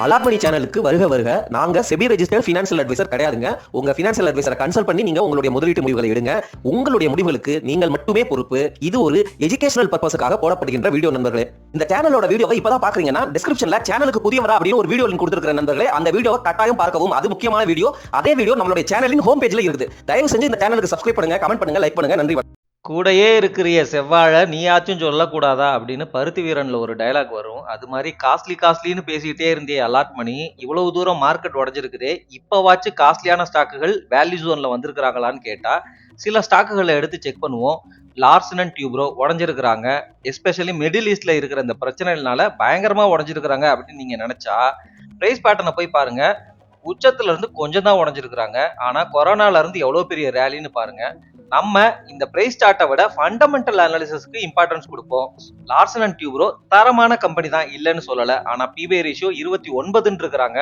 Allot மணி சேனலுக்கு வருக வருக. நாங்க செபி ரெஜிஸ்டர்ட் ஃபினான்ஷியல் அட்வைசர் கிடையாதுங்க. உங்க ஃபினான்ஷியல் அட்வைசரை கன்சல்ட் பண்ணி நீங்க உங்களுடைய முதலீட்டு முடிவுகளை எடுங்க. உங்களுடைய முடிவுகளுக்கு நீங்கள் மட்டுமே பொறுப்பு. இது ஒரு எஜுகேஷனல் பர்பஸுக்காக போடப்படுகின்ற வீடியோ நண்பர்களே. இந்த சேனலோட வீடியோவை இப்பதான் பாக்குறீங்கன்னா டிஸ்கிரிப்ஷன்ல சேனலுக்கு புதியவரா அப்படின்னு ஒரு வீடியோ லிங்க் கொடுத்திருக்கிற நண்பர்களே. அந்த வீடியோவை கட்டாயம் பார்க்கவும். அது முக்கியமான வீடியோ. அதே வீடியோ நம்மளுடைய சேனலின் ஹோம் பேஜ்ல இருக்குது. தயவு செஞ்சு இந்த சேனலுக்கு சப்ஸ்கிரைப் பண்ணுங்க, கமெண்ட் பண்ணுங்க, லைக் பண்ணுங்க. நன்றி. கூடையே இருக்கிறிய செவ்வாழை நீயாச்சும் சொல்லக்கூடாதா அப்படின்னு பருத்தி வீரன்ல ஒரு டயலாக் வரும். அது மாதிரி காஸ்ட்லின்னு பேசிக்கிட்டே இருந்தே அலாட் மணி இவ்வளவு தூரம் மார்க்கெட் உடஞ்சிருக்குதே, இப்போவாச்சும் காஸ்ட்லியான ஸ்டாக்குகள் வேல்யூ ஜோன்ல வந்திருக்கிறாங்களான்னு கேட்டா சில ஸ்டாக்குகளை எடுத்து செக் பண்ணுவோம். லார்சன் அண்ட் டியூப்ரோ உடஞ்சிருக்கிறாங்க. எஸ்பெஷலி மிடில் ஈஸ்ட்ல இருக்கிற இந்த பிரச்சனைனால பயங்கரமா உடஞ்சிருக்கிறாங்க அப்படின்னு நீங்க நினைச்சா பிரைஸ் பேட்டர்னை போய் பாருங்க. உச்சத்துல இருந்து கொஞ்சம் தான் உடஞ்சிருக்கிறாங்க. ஆனா கொரோனால இருந்து எவ்வளவு பெரிய ரேலின்னு பாருங்க. நம்ம இந்த பிரைஸ் சார்ட்டை விட ஃபண்டமெண்டல் அனாலிசிஸ்க்கு இம்பார்ட்டன்ஸ் கொடுப்போம். லார்சன் அண்ட் டியூப்ரோ தரமான கம்பெனி தான், இல்லைன்னு சொல்லல. ஆனா பிபே ரேஷியோ 29 இருக்கிறாங்க.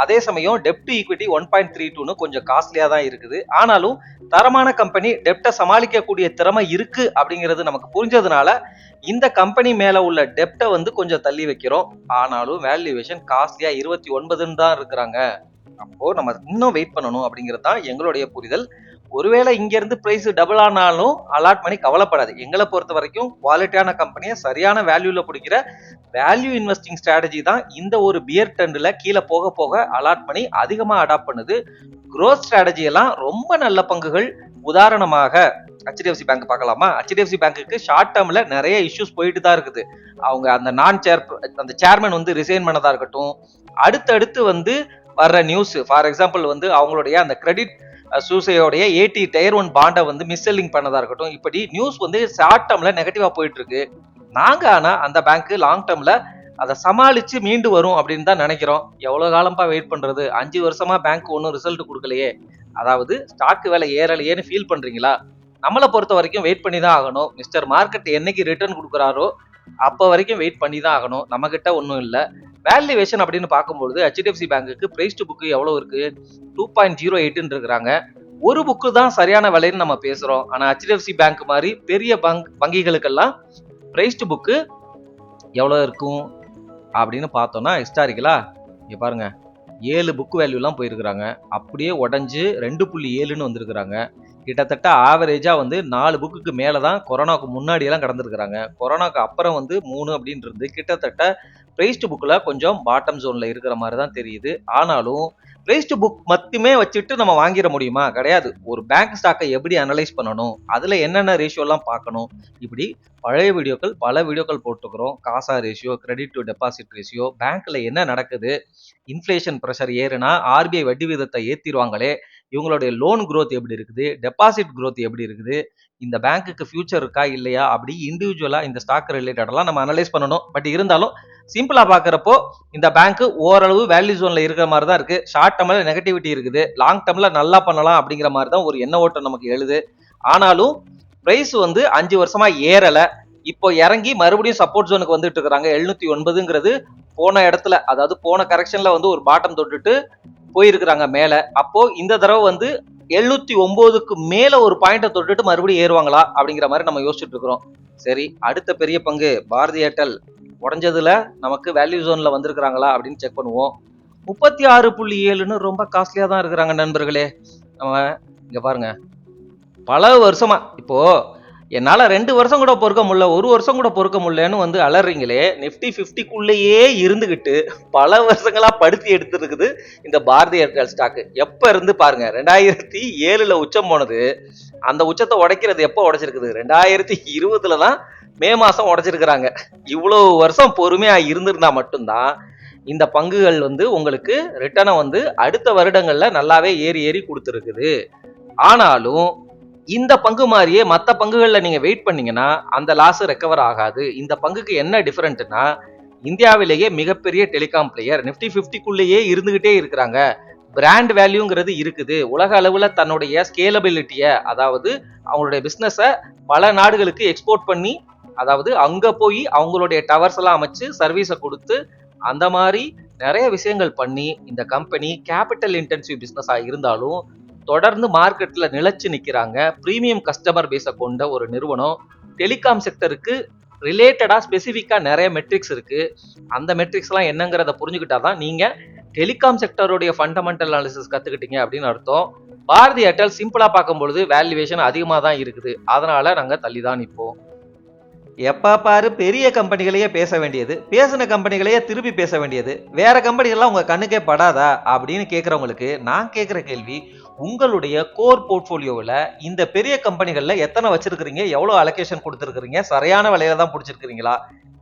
அதே சமயம் டெப்ட் ஈக்விட்டி 1.32 கொஞ்சம் காஸ்ட்லியா தான் இருக்குது. ஆனாலும் தரமான கம்பெனி, டெப்டை சமாளிக்கக்கூடிய திறமை இருக்கு அப்படிங்கிறது நமக்கு புரிஞ்சதுனால இந்த கம்பெனி மேல உள்ள டெப்டை கொஞ்சம் தள்ளி வைக்கிறோம். ஆனாலும் வேல்யூவேஷன் காஸ்ட்லியா 29 தான் இருக்கிறாங்க. அப்போ நம்ம இன்னும் வெயிட் பண்ணணும் அப்படிங்கிறது தான் எங்களுடைய புரிதல். ஒருவேளை இங்க இருந்து பிரைஸ் டபுள் ஆனாலும் அலாட் பண்ணி கவலைப்படாது. எங்களை பொறுத்த வரைக்கும் குவாலிட்டியான கம்பெனியை சரியான வேல்யூல பிடிக்கிற வேல்யூ இன்வெஸ்டிங் ஸ்ட்ராட்டஜி தான் இந்த ஒரு பியர் ட்ரெண்ட்ல கீழே போக போக அலாட் பண்ணி அதிகமா அடாப்ட் பண்ணுது. க்ரோத் ஸ்ட்ராட்டஜி எல்லாம் ரொம்ப நல்ல பங்குகள். உதாரணமாக HDFC பேங்க் பார்க்கலாமா? HDFC பேங்க்குக்கு ஷார்ட் டேர்ம்ல நிறைய இஷ்யூஸ் போயிட்டு தான் இருக்குது. அவங்க அந்த சேர்மன் ரிசைன் பண்ணதா இருக்கட்டும், அடுத்தடுத்து வர்ற நியூஸ், ஃபார் எக்ஸாம்பிள் அவங்களுடைய அந்த கிரெடிட் சூசையோடைய 80 டயர் 1 பாண்டை மிஸ்செல்லிங் பண்ணதா இருக்கட்டும், இப்படி நியூஸ் ஷார்ட் டேர்ம்ல நெகட்டிவா போயிட்டு இருக்கு. நாங்க ஆனா அந்த பேங்க் லாங் டேர்ம்ல அதை சமாளிச்சு மீண்டு வரும் அப்படின்னு தான் நினைக்கிறோம். எவ்வளவு காலம்பா வெயிட் பண்றது? 5 வருஷமா பேங்க் ஒன்றும் ரிசல்ட் கொடுக்கலையே, அதாவது ஸ்டாக் விலை ஏறலையேன்னு ஃபீல் பண்றீங்களா? நம்மளை பொறுத்த வரைக்கும் வெயிட் பண்ணி தான் ஆகணும். மிஸ்டர் மார்க்கெட் என்னைக்கு ரிட்டர்ன் கொடுக்குறாரோ அப்போ வரைக்கும் வெயிட் பண்ணி தான் ஆகணும். நம்ம கிட்ட ஒன்றும் இல்லை. வேல்யூவேஷன் அப்படின்னு பார்க்கும்போது HDFC பேங்க்குக்கு பிரைஸ் டு புக்கு எவ்வளவு இருக்கு? 2.08 இருக்கிறாங்க. ஒரு புக்கு தான் சரியான விலைன்னு நம்ம பேசுறோம். ஆனா HDFC பேங்க் மாதிரி பெரிய வங்கிகளுக்கெல்லாம் பிரைஸ் டு புக்கு எவ்வளவு இருக்கும் அப்படின்னு பார்த்தோம்னா ஹிஸ்டாரிக்கலா இங்க பாருங்க, 7 புக் வேல்யூலாம் போயிருக்கிறாங்க. அப்படியே உடஞ்சு 2.7ன்னு வந்திருக்கிறாங்க. கிட்டத்தட்ட ஆவரேஜா 4 புக்குக்கு மேலதான் கொரோனாவுக்கு முன்னாடி எல்லாம் கடந்திருக்கிறாங்க. கொரோனாக்கு அப்புறம் 3 அப்படின்றது கிட்டத்தட்ட பிரைஸ் டு புக்ல கொஞ்சம் பாட்டம் ஜோன்ல இருக்கிற மாதிரி தான் தெரியுது. ஆனாலும் பிரைஸ் டு புக் மட்டுமே வச்சுட்டு நம்ம வாங்கிட முடியுமா? கிடையாது. ஒரு பேங்க் ஸ்டாக்கை எப்படி அனலைஸ் பண்ணணும், அதுல என்னென்ன ரேஷியோ எல்லாம் பார்க்கணும், இப்படி பழைய பல வீடியோக்கள் போட்டுக்கிறோம். காசா ratio, credit to deposit ratio, பேங்க்ல என்ன நடக்குது, இன்ஃப்ளேஷன் ப்ரெஷர் ஏறுனா RBI வட்டி விதத்தை ஏத்திடுவாங்களே, இவங்களுடைய லோன் குரோத் எப்படி இருக்குது, டெபாசிட் குரோத் எப்படி இருக்குது, இந்த பேங்க்குக்கு ஃபியூச்சர் இருக்கா இல்லையா, அப்படி இண்டிவிஜுவலா இந்த ஸ்டாக் ரிலேட்டடெல்லாம் நம்ம அனலைஸ் பண்ணணும். பட் இருந்தாலும் சிம்பிளா பாக்குறப்போ இந்த பேங்க் ஓரளவு வேல்யூ ஜோன்ல இருக்கிற மாதிரி தான் இருக்கு. ஷார்ட் டேர்ம்ல நெகட்டிவிட்டி இருக்குது, லாங் டேர்ம்ல நல்லா பண்ணலாம் அப்படிங்கிற மாதிரி தான் ஒரு எண்ண ஓட்டம் நமக்கு எழுது. ஆனாலும் பிரைஸ் 5 வருஷமா ஏறல. இப்போ இறங்கி மறுபடியும் சப்போர்ட் ஜோனுக்கு வந்துட்டு இருக்காங்க. 709ங்கிறது போன இடத்துல, அதாவது போன கரெக்ஷன்ல ஒரு பாட்டம் தொட்டுட்டு போயிருக்கிறாங்க மேல. அப்போ இந்த தடவை 709க்கு மேல ஒரு பாயிண்ட தொட்டுட்டு மறுபடியும் ஏறுவாங்களா அப்படிங்கிற மாதிரி நம்ம யோசிச்சுட்டு இருக்கிறோம். சரி, அடுத்த பெரிய பங்கு பாரதி ஏர்டெல் உடஞ்சதுல நமக்கு வேல்யூ ஜோன்ல வந்திருக்கிறாங்களா அப்படின்னு செக் பண்ணுவோம். 36.7ன்னு ரொம்ப காஸ்ட்லியா தான் இருக்கிறாங்க நண்பர்களே. நம்ம இங்க பாருங்க, பல வருஷமா, இப்போ என்னால 2 வருஷம் கூட பொறுக்க முடியல, 1 வருஷம் கூட பொறுக்க முடியலன்னு அலறீங்களே. நிப்டி 50க்குள்ளேயே இருந்துகிட்டு பல வருஷங்களா படுத்தி எடுத்துருக்குது இந்த பாரதி ஏர்டெல் ஸ்டாக். எப்ப இருந்து பாருங்க, 2007ல உச்சம் போனது. அந்த உச்சத்தை உடைக்கிறது எப்போ உடைச்சிருக்குது? 2020ல தான் மே மாசம் உடைச்சிருக்கிறாங்க. இவ்வளவு வருஷம் பொறுமையா இருந்திருந்தா மட்டும்தான் இந்த பங்குகள் உங்களுக்கு ரிட்டர்னை அடுத்த வருடங்கள்ல நல்லாவே ஏறி கொடுத்துருக்குது. ஆனாலும் இந்த பங்கு மாதிரியே மற்ற பங்குகள்ல நீங்க வெயிட் பண்ணீங்கன்னா அந்த லாஸ் ரெக்கவர் ஆகாது. இந்த பங்குக்கு என்ன டிஃபரெண்ட்னா, இந்தியாவிலேயே மிகப்பெரிய டெலிகாம் பிளேயர், நிப்டி 50க்குள்ளேயே இருந்துகிட்டே இருக்கிறாங்க. பிராண்ட் வேல்யூங்கிறது இருக்குது. உலக அளவுல தன்னுடைய ஸ்கேலபிலிட்டியை, அதாவது அவங்களுடைய பிசினஸ பல நாடுகளுக்கு எக்ஸ்போர்ட் பண்ணி, அதாவது அங்க போய் அவங்களுடைய டவர்ஸ் எல்லாம் அமைச்சு சர்வீஸை கொடுத்து, அந்த மாதிரி நிறைய விஷயங்கள் பண்ணி இந்த கம்பெனி கேபிட்டல் இன்டென்சிவ் பிசினஸா இருந்தாலும் தொடர்ந்து மார்க்கெட்ல நிலைச்சு நிக்கிறாங்க. பிரீமியம் கஸ்டமர் பேஸை கொண்ட ஒரு நிறுவனம். டெலிகாம் செக்டருக்கு ரிலேட்டடா ஸ்பெசிஃபிக்கா நிறைய மெட்ரிக்ஸ் இருக்கு. அந்த மெட்ரிக்ஸ்லாம் என்னங்கிறத புரிஞ்சுக்கிட்டா தான் நீங்க டெலிகாம் செக்டருடைய ஃபண்டமெண்டல் அனாலிசிஸ் கத்துக்கிட்டீங்க அப்படின்னு அர்த்தம். பாரதி ஏர்டெல் சிம்பிளா பார்க்கும்பொழுது வேல்யூவேஷன் அதிகமா தான் இருக்குது. அதனால நாங்க தள்ளி தான் நிப்போம். எப்ப பாரு பெரிய கம்பெனிகளையே பேச வேண்டியது, பேசின கம்பெனிகளையே திருப்பி பேச வேண்டியது, வேற கம்பெனிகள்லாம் உங்க கண்ணுக்கே படாதா அப்படின்னு கேட்கறவங்களுக்கு நான் கேட்கிற கேள்வி, உங்களுடைய கோர் போர்ட்ஃபோலியோவில் இந்த பெரிய கம்பெனிகள்ல எத்தனை வச்சிருக்கிறீங்க, எவ்வளவு அலோகேஷன் கொடுத்துருக்கீங்க, சரியான விலையில தான் பிடிச்சிருக்கிறீங்களா?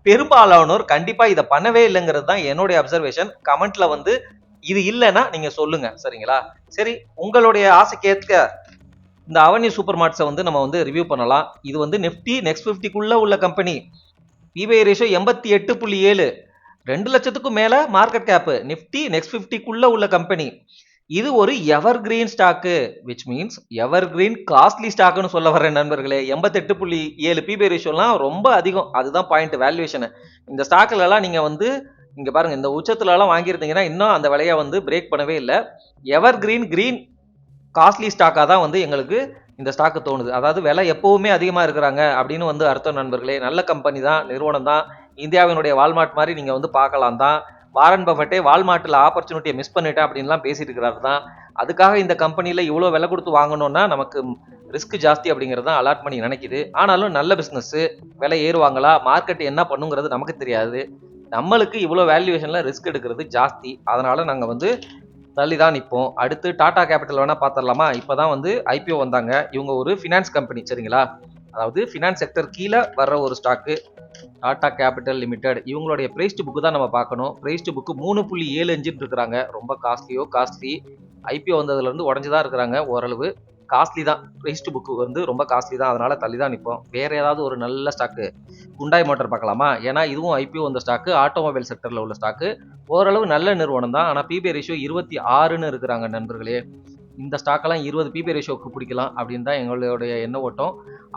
பெரும்பாலானோர் கண்டிப்பா இதை பண்ணவே இல்லைங்கிறது தான் என்னுடைய அப்சர்வேஷன். கமெண்ட்ல வந்து இது இல்லைன்னா நீங்க சொல்லுங்க, சரிங்களா? சரி, உங்களுடைய ஆசைக்கு ஏற்க இந்த அவனி சூப்பர் மார்ட்ஸை வந்து நம்ம வந்து ரிவ்யூ பண்ணலாம். இது வந்து நிஃப்டி நெக்ஸ்ட் 50க்குள்ள உள்ள கம்பெனி. பிபிஐ ரேஷியோ 88.7, 2 லட்சத்துக்கும் மேல மார்க்கெட் கேப். நிஃப்டி நெக்ஸ்ட் 50க்குள்ள உள்ள கம்பெனி. இது ஒரு evergreen stock, which means evergreen costly ஸ்டாக்குன்னு சொல்ல வர்ற நண்பர்களே. 88.7 பிபிஐ ரேஷியோலாம் ரொம்ப அதிகம். அதுதான் பாயிண்ட் வேல்யூவேஷன். இந்த ஸ்டாக்ல எல்லாம் நீங்க வந்து இங்க பாருங்க, இந்த உச்சத்துல எல்லாம் வாங்கியிருந்தீங்கன்னா இன்னும் அந்த விலையை வந்து பிரேக் பண்ணவே இல்லை. எவர் கிரீன் காஸ்ட்லி ஸ்டாக்காக தான் வந்து எங்களுக்கு இந்த ஸ்டாக்கு தோணுது. அதாவது விலை எப்பவுமே அதிகமாக இருக்கிறாங்க அப்படின்னு வந்து அர்த்தம் நண்பர்களே. நல்ல கம்பெனி தான், நிறுவனம் தான். இந்தியாவினுடைய வால்மார்ட் மாதிரி நீங்கள் வந்து பார்க்கலாம் தான். வாரன் பஃபெட்டே வால்மார்ட்டில் ஆப்பர்ச்சுனிட்டியை மிஸ் பண்ணிட்டேன் அப்படின்லாம் பேசிட்டு இருக்கிறாரு தான். அதுக்காக இந்த கம்பெனியில் இவ்வளோ விலை கொடுத்து வாங்கணும்னா நமக்கு ரிஸ்க் ஜாஸ்தி அப்படிங்கிறது தான் அலாட் பண்ணி நினைக்குது. ஆனாலும் நல்ல பிஸ்னஸ். விலை ஏறுவாங்களா, மார்க்கெட் என்ன பண்ணுங்கிறது நமக்கு தெரியாது. நம்மளுக்கு இவ்வளோ வேல்யூவேஷனில் ரிஸ்க் எடுக்கிறது ஜாஸ்தி. அதனால நாங்கள் வந்து தள்ளி தான் நிற்போம். அடுத்து டாடா கேபிட்டல் வேணா பார்த்துடலாமா? இப்போதான் வந்து ஐபிஓ வந்தாங்க. இவங்க ஒரு ஃபினான்ஸ் கம்பெனி, சரிங்களா? அதாவது ஃபினான்ஸ் செக்டர் கீழே வர்ற ஒரு ஸ்டாக்கு டாடா கேபிட்டல் லிமிடெட். இவங்களுடைய பிரைஸ்டு புக்கு தான் நம்ம பார்க்கணும். பிரைஸ்டு புக்கு 3.75 இருக்கிறாங்க. ரொம்ப காஸ்ட்லி. ஐபிஓ வந்ததுலேருந்து உடஞ்சி தான் இருக்கிறாங்க. ஓரளவு காஸ்ட்லி தான். பிரைஸ்டு புக்கு வந்து ரொம்ப காஸ்ட்லி தான். அதனால தள்ளி தான் நிற்போம். வேற ஏதாவது ஒரு நல்ல ஸ்டாக்கு, குண்டாய் மோட்டார் பார்க்கலாமா? ஏன்னா இதுவும் ஐபிஓ வந்த ஸ்டாக்கு, ஆட்டோமொபைல் செக்டர்ல உள்ள ஸ்டாக்கு. ஓரளவு நல்ல நிறுவனம் தான். ஆனால் பிபிஐ ரேஷியோ 26ன்னு இருக்கிறாங்க நண்பர்களே. இந்த ஸ்டாக்கெல்லாம் 20 பிபிஐ ரேஷியோக்கு பிடிக்கலாம் அப்படின்னு தான் எங்களுடைய எண்ண ஓட்டம்.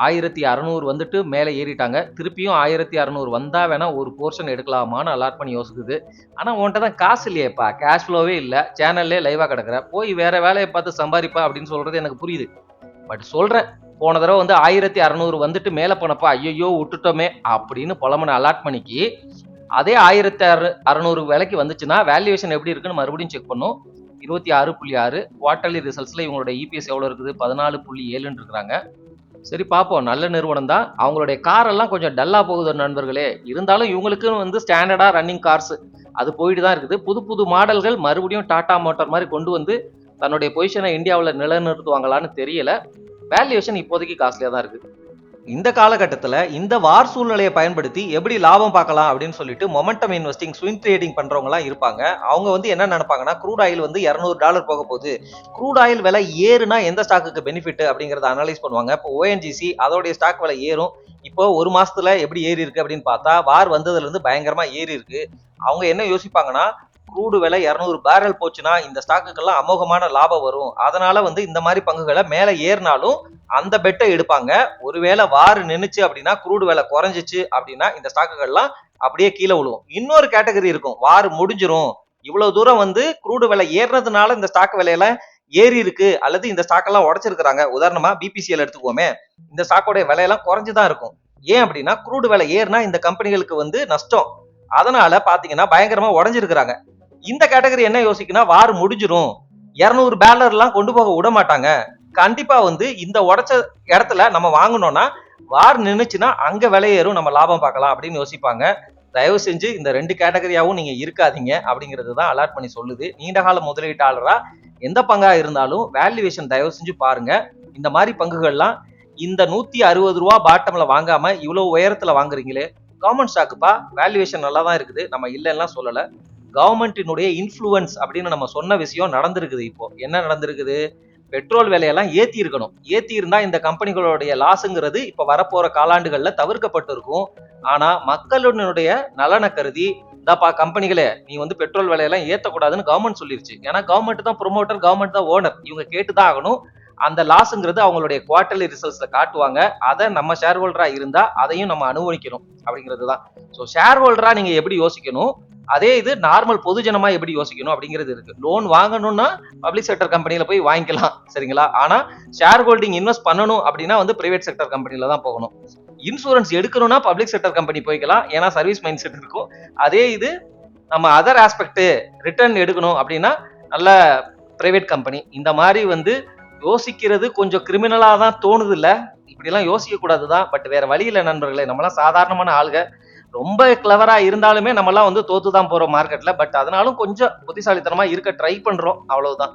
1600 வந்துட்டு மேலே ஏறிட்டாங்க. திருப்பியும் 1600 வந்தா வேணா ஒரு போர்ஷன் எடுக்கலாமான்னு அலாட் பண்ணி யோசிக்குது. ஆனால் உன்கிட்ட தான் காசு இல்லையேப்பா, கேஷ் ஃப்ளோவே இல்லை, சேனல்லே லைவாக கிடக்குற, போய் வேற வேலையை பார்த்து சம்பாதிப்பா அப்படின்னு சொல்றது எனக்கு புரியுது. பட் சொல்றேன், போன தடவை வந்து 1600 வந்துட்டு மேலே போனப்பா ஐயோ விட்டுட்டோமே அப்படின்னு புலம்புன அலாட் பண்ணிக்கு அதே 1600 விலைக்கு வந்துச்சுன்னா வேல்யூவேஷன் எப்படி இருக்குன்னு மறுபடியும் செக் பண்ணும். 26.6 குவார்டர்லி ரிசல்ட்ஸ்ல இவங்களோட இபிஎஸ் எவ்வளவு இருக்குது? 14.7 இருக்கிறாங்க. சரி பார்ப்போம். நல்ல நிறுவனம் தான். அவங்களுடைய கார் எல்லாம் கொஞ்சம் டல்லா போகுது நண்பர்களே. இருந்தாலும் இவங்களுக்கு வந்து ஸ்டாண்டர்டா ரன்னிங் கார்ஸ் அது போயிட்டு தான் இருக்குது. புது மாடல்கள் மறுபடியும் டாடா மோட்டார் மாதிரி கொண்டு வந்து தன்னுடைய பொசிஷனை இந்தியாவில் நிலைநிறுத்துவாங்களான்னு தெரியல. வேல்யூவேஷன் இப்போதைக்கு காஸ்ட்லியா தான் இருக்கு. இந்த காலகட்டத்தில் இந்த வார் சூழ்நிலையை பயன்படுத்தி எப்படி லாபம் பார்க்கலாம் அப்படின்னு சொல்லிட்டு மொமெண்டம் இன்வெஸ்டிங், ஸ்விங் ட்ரேடிங் பண்றவங்கலாம் இருப்பாங்க. அவங்க வந்து என்ன நினைப்பாங்கன்னா, க்ரூட் ஆயில் வந்து $200 போக போகுது, க்ரூட் ஆயில் விலை ஏறுனா எந்த ஸ்டாக்குக்கு பெனிஃபிட் அப்படிங்கறத அனலைஸ் பண்ணுவாங்க. இப்போ ஓஎன்ஜிசி அதோடைய ஸ்டாக் விலை ஏறும். இப்போ ஒரு மாசத்துல எப்படி ஏறி இருக்கு அப்படின்னு பார்த்தா, வார் வந்ததுல இருந்து பயங்கரமா ஏறி இருக்கு. அவங்க என்ன யோசிப்பாங்கன்னா, க்ரூடு விலை 200 பேரல் போச்சுன்னா இந்த ஸ்டாக்குக்கெல்லாம் அமோகமான லாபம் வரும். அதனால வந்து இந்த மாதிரி பங்குகளை மேல ஏறினாலும் அந்த பெட்டை எடுப்பாங்க. ஒருவேளை வார் நின்னுச்சு அப்படின்னா, க்ரூடு விலை குறைஞ்சிச்சு அப்படின்னா இந்த ஸ்டாக்குகள்லாம் அப்படியே கீழே விழுவும். இன்னொரு கேட்டகரி இருக்கும், வார் முடிஞ்சிரும், இவ்வளவு தூரம் வந்து க்ரூடு விலை ஏறினதுனால இந்த ஸ்டாக் விலையெல்லாம் ஏறி இருக்கு, அல்லது இந்த ஸ்டாக் எல்லாம் உடைச்சிருக்காங்க. உதாரணமா பிபிசிஎல் எடுத்துக்கோமே, இந்த ஸ்டாக்கோட விலையெல்லாம் குறைஞ்சுதான் இருக்கும். ஏன் அப்படின்னா, க்ரூடு விலை ஏறினா இந்த கம்பெனிகளுக்கு வந்து நஷ்டம். அதனால பாத்தீங்கன்னா பயங்கரமா உடைஞ்சிருக்கிறாங்க. இந்த கேட்டகரி என்ன யோசிக்குன்னா, வார் முடிஞ்சிரும், 200 பேலர் எல்லாம் கொண்டு போக விட மாட்டாங்க, கண்டிப்பா வந்து இந்த உடைச்ச இடத்துல நம்ம வாங்கணும்னா வார் நின்னுச்சுன்னா அங்க விலையேறும், நம்ம லாபம் பார்க்கலாம் அப்படின்னு யோசிப்பாங்க. தயவு செஞ்சு இந்த 2 கேட்டகரியாவும் நீங்க இருக்காதீங்க அப்படிங்கிறது தான் அலாட் பண்ணி சொல்லுது. நீண்டகால முதலீட்டாளரா எந்த பங்கா இருந்தாலும் வேல்யூவேஷன் தயவு செஞ்சு பாருங்க. இந்த மாதிரி பங்குகள்லாம் இந்த 160 ரூபா பாட்டம்ல வாங்காம இவ்வளவு உயரத்துல வாங்குறீங்களே, கவர்மெண்ட் ஸ்டாக்குப்பா, வேல்யூவேஷன் நல்லா தான் இருக்குது, நம்ம இல்லைன்னா சொல்லல. கவர்மெண்டினுடைய இன்ஃப்ளூயன்ஸ் அப்படின்னு நம்ம சொன்ன விஷயம் நடந்திருக்குது. இப்போ என்ன நடந்திருக்குது? பெட்ரோல் விலையெல்லாம் ஏத்தி இருக்கணும். ஏத்தி இருந்தா இந்த கம்பெனிகளுடைய லாஸுங்கிறது இப்ப வரப்போற காலாண்டுகள்ல தவிர்க்கப்பட்டு இருக்கும். ஆனா மக்களுடைய நலனை கருதி, இதாப்பா கம்பெனிகளே, நீ வந்து பெட்ரோல் விலையெல்லாம் ஏத்தக்கூடாதுன்னு கவர்மெண்ட் சொல்லிருச்சு. ஏன்னா கவர்மெண்ட் தான் ப்ரொமோட்டர், கவர்மெண்ட் தான் ஓனர், இவங்க கேட்டுதான் ஆகணும். அந்த லாஸுங்கிறது அவங்களுடைய குவார்டர்லி ரிசல்ட்ஸ்ல காட்டுவாங்க. அதை நம்ம ஷேர் ஹோல்டரா இருந்தா அதையும் நம்ம அனுபவிக்கணும் அப்படிங்கிறது தான். ஸோ ஷேர் ஹோல்டரா நீங்க எப்படி யோசிக்கணும், அதே இது நார்மல் பொதுஜனமா எப்படி யோசிக்கணும் அப்படிங்கிறது இருக்கு. லோன் வாங்கணும்னா பப்ளிக் செக்டர் கம்பெனில போய் வாங்கிக்கலாம், சரிங்களா? ஆனா ஷேர் ஹோல்டிங் இன்வெஸ்ட் பண்ணணும் அப்படின்னா வந்து பிரைவேட் செக்டர் கம்பெனில தான் போகணும். இன்சூரன்ஸ் எடுக்கணும்னா பப்ளிக் செக்டர் கம்பெனி போய்க்கலாம், ஏன்னா சர்வீஸ் மைண்ட் செட் இருக்கும். அதே இது நம்ம அதர் ஆஸ்பெக்ட் ரிட்டர்ன் எடுக்கணும் அப்படின்னா நல்ல பிரைவேட் கம்பெனி. இந்த மாதிரி யோசிக்கிறது கொஞ்சம் கிரிமினலா தான் தோணுது இல்ல. இப்படிலாம் யோசிக்க கூடாதுதான். பட் வேற வழி இல்ல நண்பர்களே. நம்மலாம் சாதாரணமான ஆளுங்க. ரொம்ப கிளவரா இருந்தாலுமே நம்மலாம் தோத்து தான் போறோம் மார்க்கெட்ல. பட் அதனாலும் கொஞ்சம் புத்திசாலித்தனமா இருக்க ட்ரை பண்றோம். அவ்வளவுதான்.